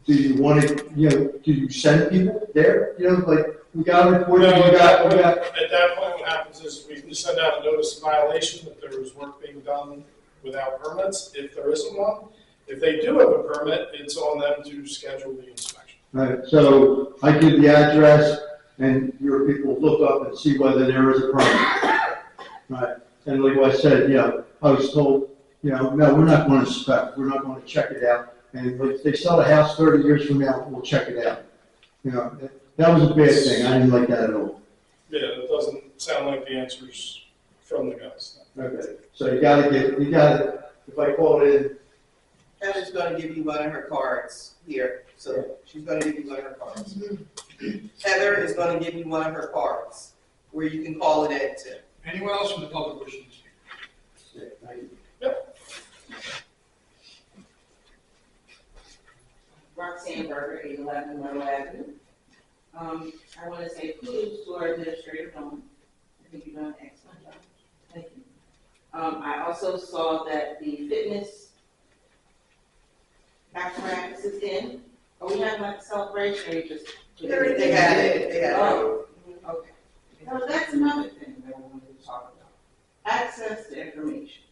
Do you want to, do you send people there? Like, we got a report, No, at at that point, what happens is we send out a notice of violation that there was work being done without permits, if there isn't one. If they do have a permit, it's on them to schedule the inspection. Right, so I give the address, and your people look up and see whether there is a permit. Right, and like I said, I was told, no, we're not going to inspect, we're not going to check it out. And if they sell a house 30 years from now, we'll check it out. That was a bad thing, I didn't like that at all. Yeah, that doesn't sound like the answers from the guys. Okay, so you gotta, if I call it in. Heather's gonna give you one of her cards here, so she's gonna give you one of her cards. Heather is gonna give you one of her cards, where you can call it in to. Anyone else from the public wishing to speak? Yeah, thank you. Yep. Roxanne Berger, 811 Laurel Avenue. I want to say kudos to our Administrator Dawn. I think you've done an excellent job. Thank you. I also saw that the fitness apparatus is in. Are we having like a celebration or you just? They had it. Oh, okay. Now that's another thing that I wanted to talk about. Access to information.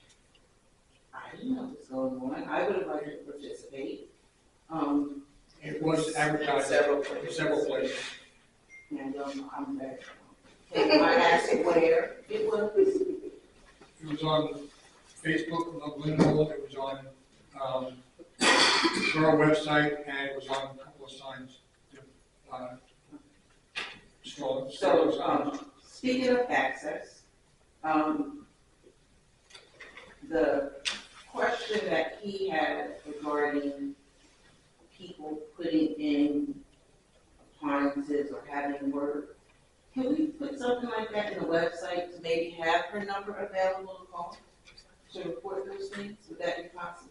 I didn't know what's going on. I would have liked to participate. It was advertised Several places. And I'm back. I asked where it was. It was on Facebook, on Lindenwold, it was on Borough website, and it was on a couple of signs. So, speaking of access, the question that he had regarding people putting in appliances or having work, can we put something like that in the website to maybe have her number available to call to report those things? Would that be possible?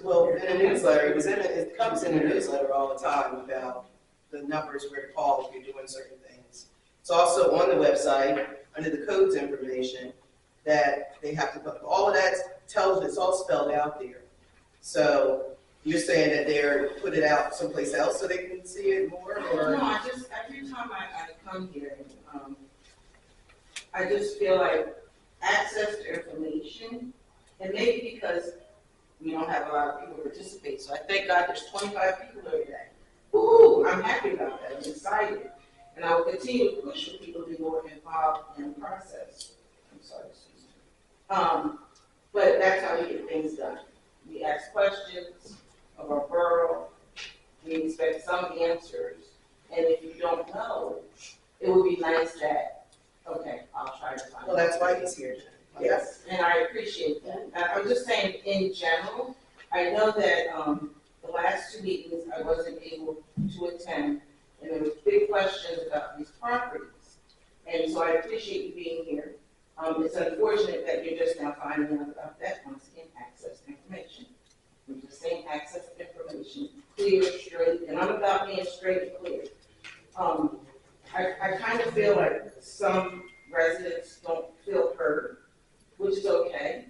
Well, in a newsletter, it comes in a newsletter all the time about the numbers where to call if you're doing certain things. It's also on the website, under the codes information, that they have to put, all of that tells, it's all spelled out there. So you're saying that they're put it out someplace else so they can see it more, or? No, I just, every time I come here, I just feel like access to information, and maybe because we don't have a lot of people participate, so I thank God there's 25 people every day. Ooh, I'm happy about that, I'm excited. And I will continue to push for people to be more involved in the process. I'm sorry, excuse me. But that's how we get things done. We ask questions of our borough, we expect some answers, and if you don't know, it would be nice that, okay, I'll try to find out. Well, that's why he's here. Yes, and I appreciate that. I'm just saying, in general, I know that, the last 2 meetings I wasn't able to attend, and there was big questions about these properties. And so I appreciate you being here. It's unfortunate that you're just now finding out about that once again, access to information. We're just saying access to information, clear, straight, and I'm about being straight and clear. I kind of feel like some residents don't feel heard, which is okay.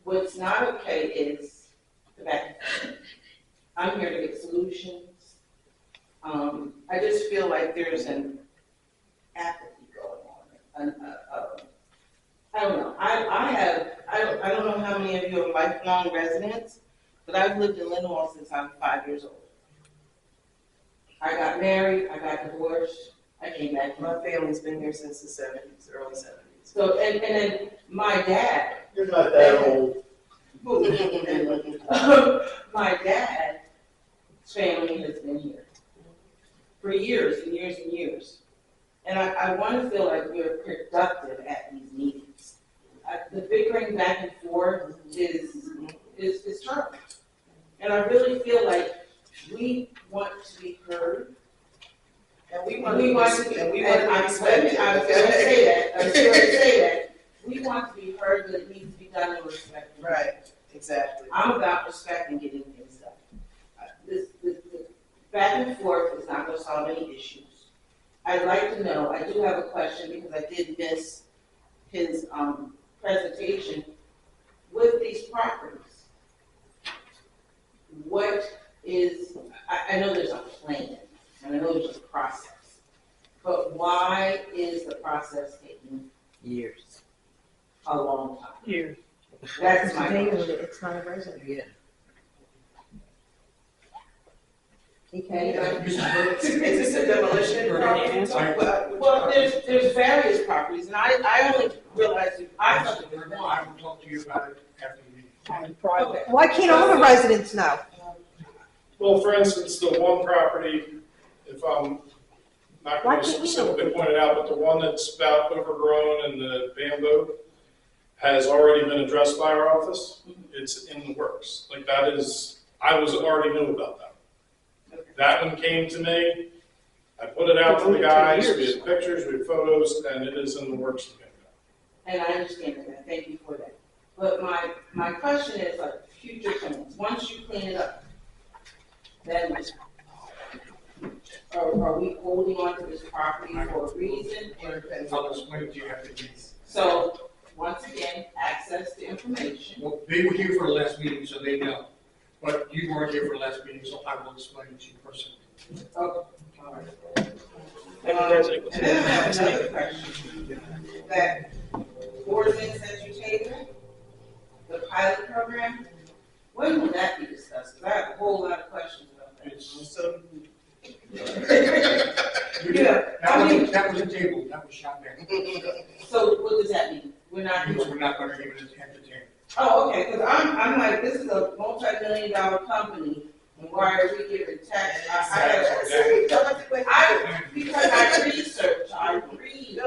What's not okay is the back and forth. I'm here to get solutions. I just feel like there's an apathy going on. I don't know. I don't know how many of you are lifelong residents, but I've lived in Lindenwold since I'm 5 years old. I got married, I got divorced, I came back. My family's been here since the 70s, early 70s. So, and then my dad. You're not that old. My dad's family has been here for years and years and years. And I want to feel like we're productive at these meetings. The bickering back and forth is terrible. And I really feel like we want to be heard. And we want to be respected. I was going to say that. We want to be heard, but it needs to be done in respect. Right, exactly. I'm about respect and getting things done. This back and forth is not going to solve any issues. I'd like to know, I do have a question because I did miss his presentation. With these properties, what is, I know there's a plan, and I know there's a process, but why is the process taking Years. a long time? Years. That's my question. It's not a resident. Yeah. He Is this a demolition property? Well, there's various properties, and I only realized, I thought there were I one. will talk to you about it after the meeting. Okay. Why can't all the residents know? Well, for instance, the one property, if I'm not Why going to can't we specifically point it out, but the one that's about overgrown and the bamboo has already been addressed by our office. It's in the works. Like that is, I already knew about that. That one came to me. I put it out to the guys. We have pictures, we have photos, and it is in the works. And I understand that, thank you for that. But my question is like future plans, once you clean it up, then are we holding on to this property for a reason? I'll explain it to you after the meeting. So, once again, access to information. Well, they were here for the last meeting, so they know. But you weren't here for the last meeting, so I will explain it to you personally. Okay, all right. And you guys And then I have another question. That ordinance that you tabled, the pilot program, when will that be discussed? Because I have a whole lot of questions about that. So, That was a table, that was shot down. So what does that mean? We're not. Means we're not gonna give it an entertainment. Oh, okay, because I'm like, this is a multi-million-dollar company, and why are we giving tax? Because I research, I read,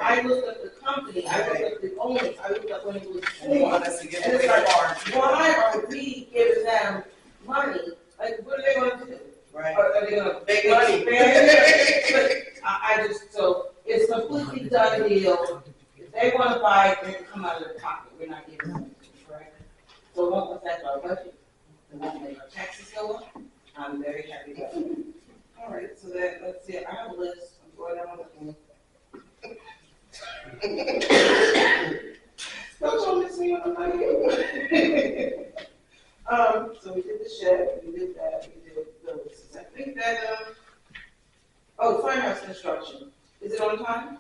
I look at the company, I look at the owners, I look at when it was formed. And it's like, why are we giving them money? Like, what are they gonna do? right. Are they gonna Make money. expand it? But I just, so it's a completely done deal. If they wanna buy it, they can come out of their pocket. We're not giving them, correct? So it won't affect our budget. It won't make our taxes go up. I'm very happy about it. All right, so that, let's see, I have a list. I'm going down looking. Don't tell me to see what I'm not here. So we did the shed, we did that, we did those. I think that, oh, firehouse construction. Is it on time?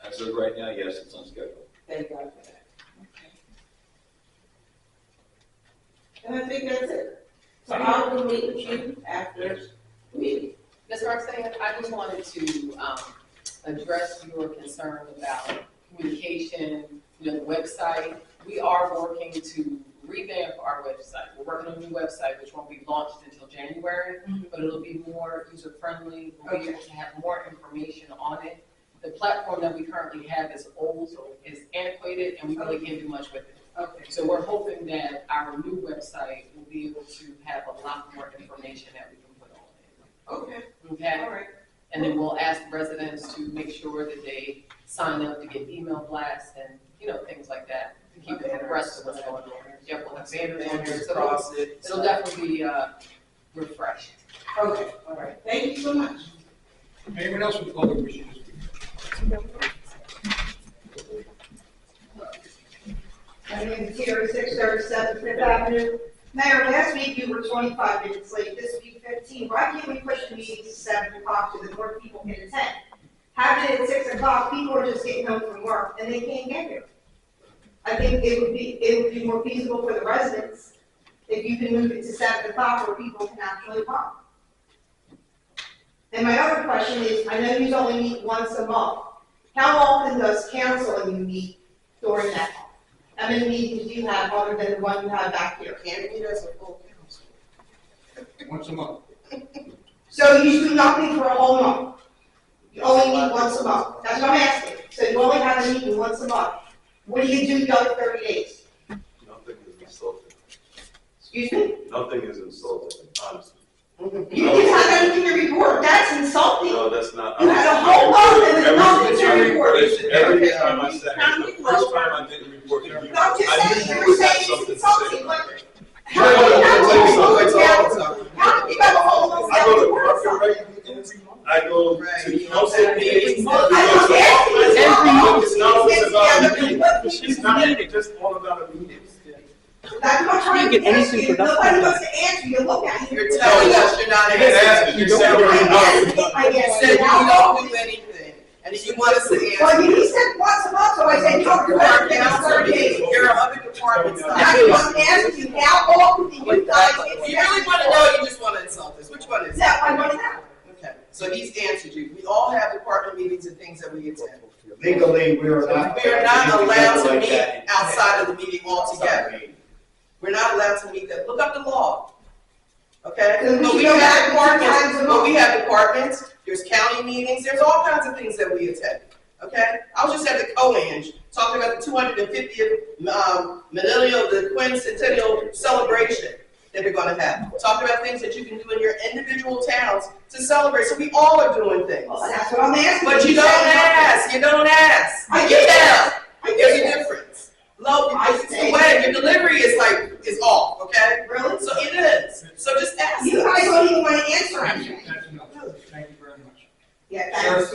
As of right now, yes, it's on schedule. Thank God for that. Okay. And I think that's it. So I will meet with you after the meeting. Ms. Roxanne, I just wanted to address your concern about communication, the website. We are working to revamp our website. We're working on a new website, which won't be launched until January, but it'll be more user-friendly. We'll be able to have more information on it. The platform that we currently have is old, so it's antiquated, and we really can't do much with it. Okay, so we're hoping that our new website will be able to have a lot more information that we can put on it. Okay, Okay? all right. And then we'll ask residents to make sure that they sign up to get email blasts and, things like that, to keep them abreast of what's going on. Yeah, we'll have banners on there, so Across it. it'll definitely be, refreshing. Okay, all right. Thank you so much. Anyone else with public wishes to speak? My name is Terry, 637 Fifth Avenue. Mayor, last week you were 25 minutes late, this week 15. Why can't we push the meeting to 7 o'clock so that more people can attend? Having it at 6 o'clock, people are just getting home from work and they can't get here. I think it would be more feasible for the residents if you can move it to 7 o'clock where people can actually come. And my other question is, I know you only meet once a month. How often does council and you meet during that month? How many meetings do you have other than the one you have back here? Can't meet as a full council. Once a month. So you do nothing for a whole month? You only meet once a month? That's what I'm asking. So you only have a meeting once a month. What do you do the other 30 days? Nothing is insulting. Excuse me? Nothing is insulting, honestly. You didn't have anything to report. That's insulting. No, that's not. You had a whole month and there's nothing to report. Every time I said, the first time I didn't report to you. I'm just I saying, knew you you were had saying something it's to say insulting, about but it. how do you have a whole month without, how do you have a whole month I go to without Parker reporting? I go to council meetings. Well, I don't care. It's not just all about a meeting. That's what I'm trying to ask you. Nobody wants to answer. You look at you. You're telling us you're not You didn't ask answering. me, you said what you know. I You guess. said you don't do anything, and if you want us to Well, answer. he said once a month, so I said, no, you're not getting 30 days. Your other department's not. That's what I'm asking you. How often do you guys get If you really want to know, you just want to insult us. Which one is it? that? I want to know. Okay, so he's answered you. We all have department meetings and things that we attend. Legally, we are not. We are not allowed to like meet that. outside of the meeting altogether. We're not allowed to meet that. Look up the law. Okay? So we But should we go back have to 2 times a departments, month. but we have departments, there's county meetings, there's all kinds of things that we attend. Okay? I was just at the Co-Ange, talking about the 250th millennial, the quincentennial celebration that they're gonna have. Talking about things that you can do in your individual towns to celebrate. So we all are doing things. Well, that's what I'm asking. But you don't ask, you don't ask. I You did tell. ask. I There's did a ask. difference. Low, I it's the did. way, your delivery is off, okay? Really? So it is. So just ask You guys us. don't even want to answer anything. That's enough. Thank you very much. Yeah, thanks.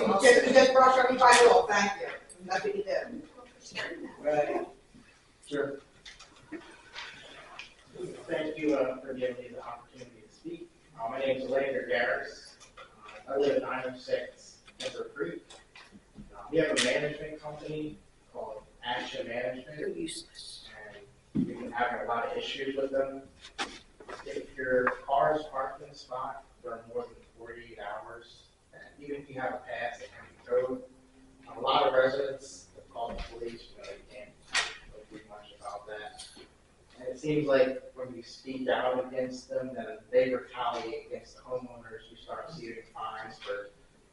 You just brush everybody off. Thank you. Nothing to do. Right. Sure. Thank you for giving me the opportunity to speak. My name is Lander Garris. I live at 906 Desert Creek. We have a management company called Action Management. They're useless. And we've been having a lot of issues with them. If your car is parked in a spot for more than 48 hours, and even if you have a pass that can be towed, a lot of residents have called the police, but they can't do much about that. And it seems like when we speak out against them, then they retaliate against the homeowners. You start receiving fines for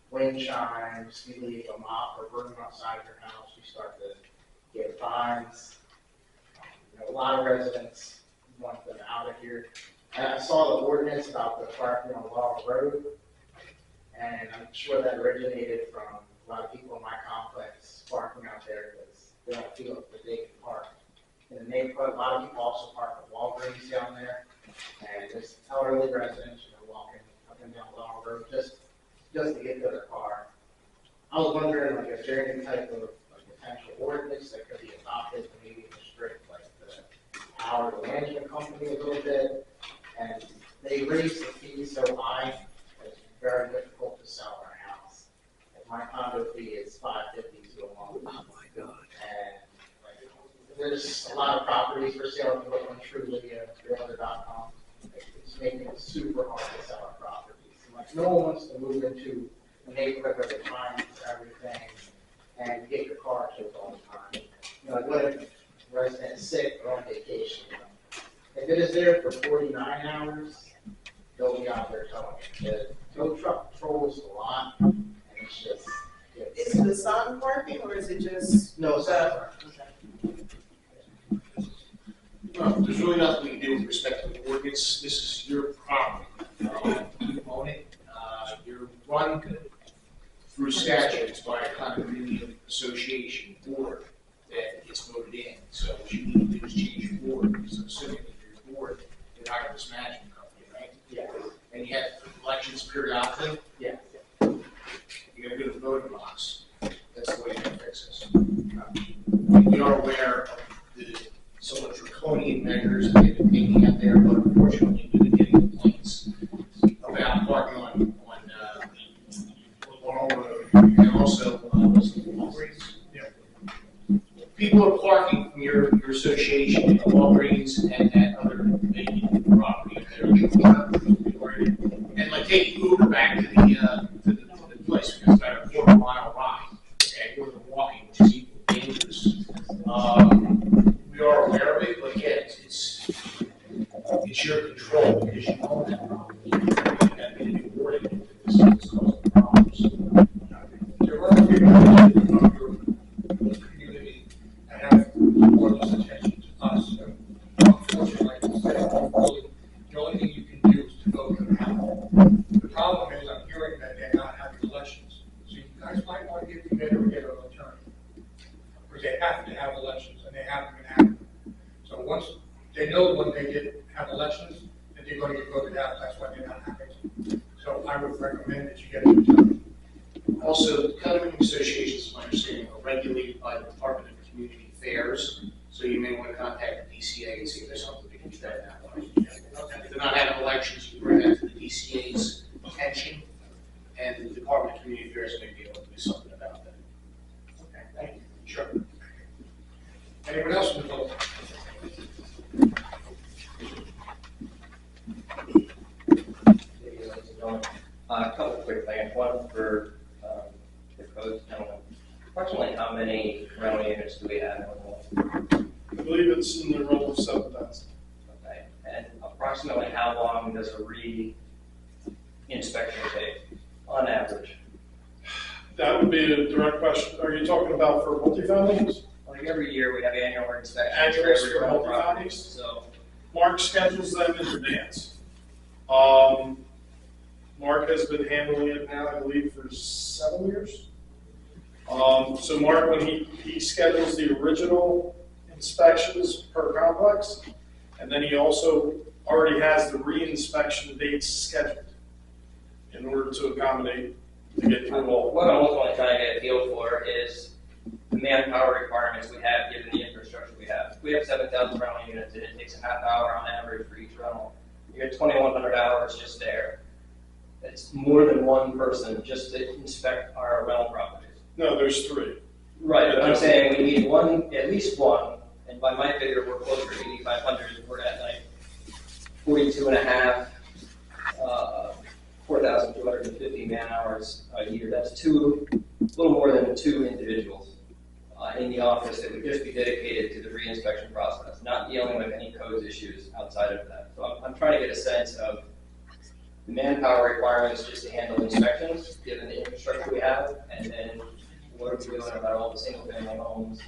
wind chimes, you leave a mop or broom outside of your house, you start to get fines. A lot of residents want them out of here. And I saw the ordinance about the parking on Laurel Road, and I'm sure that originated from a lot of people in my complex parking out there because they don't feel that they can park in the neighborhood. A lot of people also park at Walgreens down there, and there's elderly residents, walking up and down Laurel Road just to get to their car. I was wondering, like, is there any type of potential ordinance that could be adopted to maybe restrict, like, the power of the management company a little bit? And they raise the fee so high that it's very difficult to sell our house. Like, my condo fee is $550 a month. Oh my God. And like, there's a lot of properties for sale if you look on Truly, Realtor.com. It's making it super hard to sell our properties. Like, no one wants to move into a neighborhood where they're trying for everything and get your car towed all the time. Like, what if a resident's sick or on vacation? If it is there for 49 hours, they'll be out there towing it. The tow truck patrols a lot, and it's just. Is it the sun parking or is it just? No, it's not. There's really nothing we can do with respect to the ordinance. This is your property. You own it. You're run through statutes by a condominium association board that gets voted in. So what you need to do is change your board, because I'm assuming that your board is hired this management company, right? Yeah. And you have elections periodically. Yeah. You gotta go to the voting box. That's the way to fix this. We are aware of the somewhat draconian measures that they've been taking out there, but unfortunately, we've been getting complaints about parking on Laurel Road, and also, Walgreens. Yeah. People are parking from your association at Walgreens and at other vacant property there. And like taking Uber back to the place, because it's about a quarter-mile ride, okay, more than walking, which is equally dangerous. We are aware of it, but again, it's your control, because you own that property. You have to be rewarded if this is causing problems. There are people in your community that have more or less attention to us. Unfortunately, like I said, the only thing you can do is to go to the house. The problem is, I'm hearing that they're not having elections. So you guys might want to get together and get an attorney. Because they have to have elections, and they haven't been having them. So once they know when they have elections, that they're going to get voted out, that's why they're not having them. So I would recommend that you get an attorney. Also, condominium associations, my understanding, are regulated by the Department of Community Affairs, so you may want to contact the DCA and see if there's something we can do that way. If they're not having elections, you bring that to the DCA's attention, and the Department of Community Affairs may be able to do something about that. Okay, thank you. Sure. Anyone else in the public? A couple of quick things. One for the codes gentleman. Approximately how many rental units do we have? I believe it's in the realm of 7,000. Okay. And approximately how long does a re-inspection take on average? That would be a direct question. Are you talking about for multifamilies? Like every year we have annual inspections. Annuals every for rental multifamilies? property. So Mark schedules them in advance. Mark has been handling it now, I believe, for 7 years. So Mark, when he schedules the original inspections per complex, and then he also already has the re-inspection dates scheduled in order to accommodate, to get through all. what I'm ultimately trying to get a feel for is the manpower requirements we have given the infrastructure we have. We have 7,000 rental units and it takes a half hour on average for each rental. You get 2,100 hours just there. It's more than one person just to inspect our rental properties. No, there's 3. Right, but I'm saying we need one, at least one, and by my figure, we're closer to 8,500. We're at like 42 and a half, 4,250 man hours a year. That's a little more than 2 individuals in the office that would just be dedicated to the re-inspection process, not dealing with any codes issues outside of that. So I'm trying to get a sense of the manpower requirements just to handle inspections, given the infrastructure we have, and then what are we doing about all the single-family homes,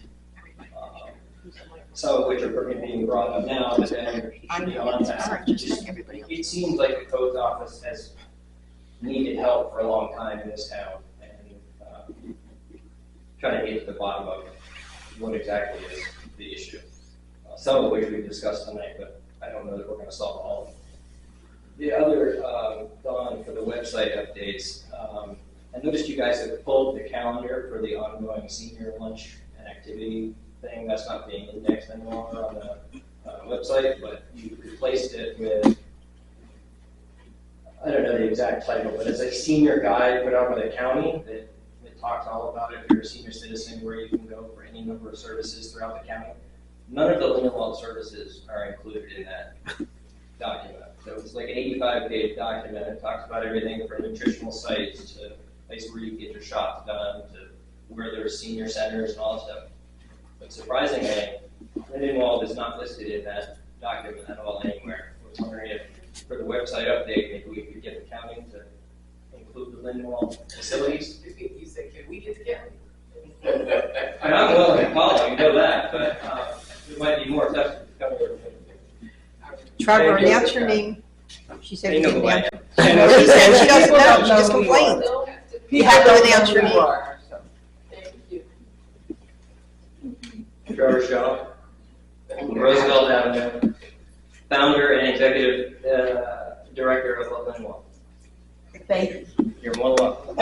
some of which are being brought up now, but then beyond that, it seems like the codes office has needed help for a long time in this town, and trying to get to the bottom of what exactly is the issue. Some of which we've discussed tonight, but I don't know that we're going to solve all of them. The other, Dawn, for the website updates, I noticed you guys have pulled the calendar for the ongoing senior lunch and activity thing. That's not being indexed anymore on the website, but you replaced it with, I don't know the exact title, but it's a senior guide put out by the county that talks all about it. If you're a senior citizen, where you can go for any number of services throughout the county. None of the Lindenwold services are included in that document. So it's like an 85-page document. It talks about everything from nutritional sites to place where you can get your shots done to where there's senior centers and all that stuff. But surprisingly, Lindenwold is not listed in that document at all anywhere. I was wondering if, for the website update, maybe we could get the county to include the Lindenwold facilities. You said, can we get the county? And I'm willing to follow, you know that, but it might be more effective to cover everything. Trevor, announce your name. She said They you know didn't who I announce. am. She said she doesn't know, she just complained. You have to announce your name. Thank you. Trevor Shaw, Roosevelt Avenue, founder and executive director of Lindenwold. Thank you. You're more than welcome.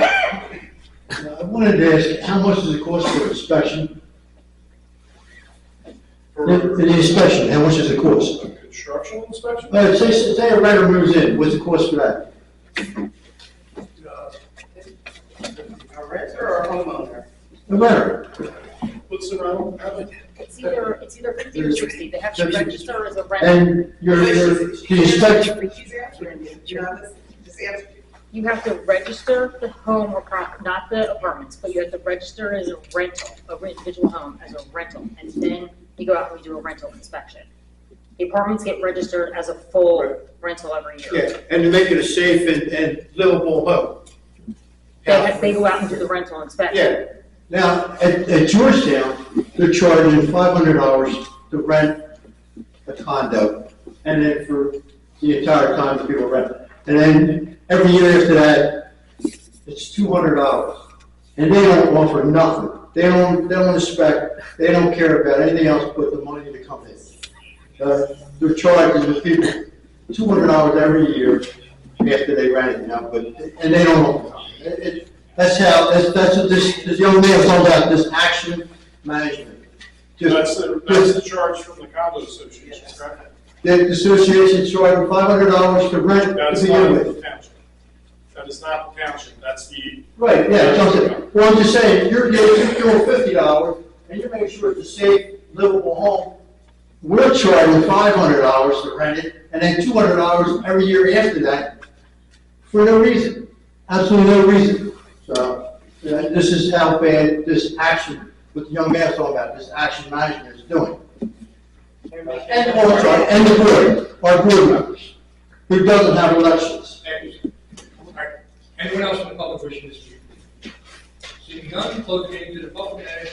I wanted to ask, how much does it cost for inspection? For The inspection, how much does it cost? construction inspection? Say a renter moves in, what's the cost for that? A renter or a homeowner? The renter. What's the rental? It's either 50 or 60. They have to register as a renter. And the inspection, She's answering you. You know, just answer. You have to register the home or not the apartments, but you have to register as a rental, a individual home as a rental, and then you go out and we do a rental inspection. The apartments get registered as a full rental every year. yeah, and to make it a safe and livable home. They go out and do the rental inspection. Yeah. Now, at Georgetown, they're charging $500 to rent a condo, and then for the entire time the people rent. And then every year after that, it's $200. And they don't offer nothing. They don't inspect, they don't care about anything else but the money to come in. They're charging the people $200 every year after they rent it, and they don't offer nothing. That's what this young man was talking about, this action management. That's the charge from the condo association, correct? The association charging $500 to rent That's to not begin the with. township. That is not the township, that's the. Right, yeah, well, I'm just saying, you're doing $50, and you're making sure it's a safe, livable home. We're charging $500 to rent it, and then $200 every year after that, for no reason, absolutely no reason. So, this is how bad this action, what the young man's talking about, this action management is doing. And the board, our board members, who doesn't have elections. Thank you. All right. Anyone else in the public wishing to speak? Seeing none, close the meeting to the public, and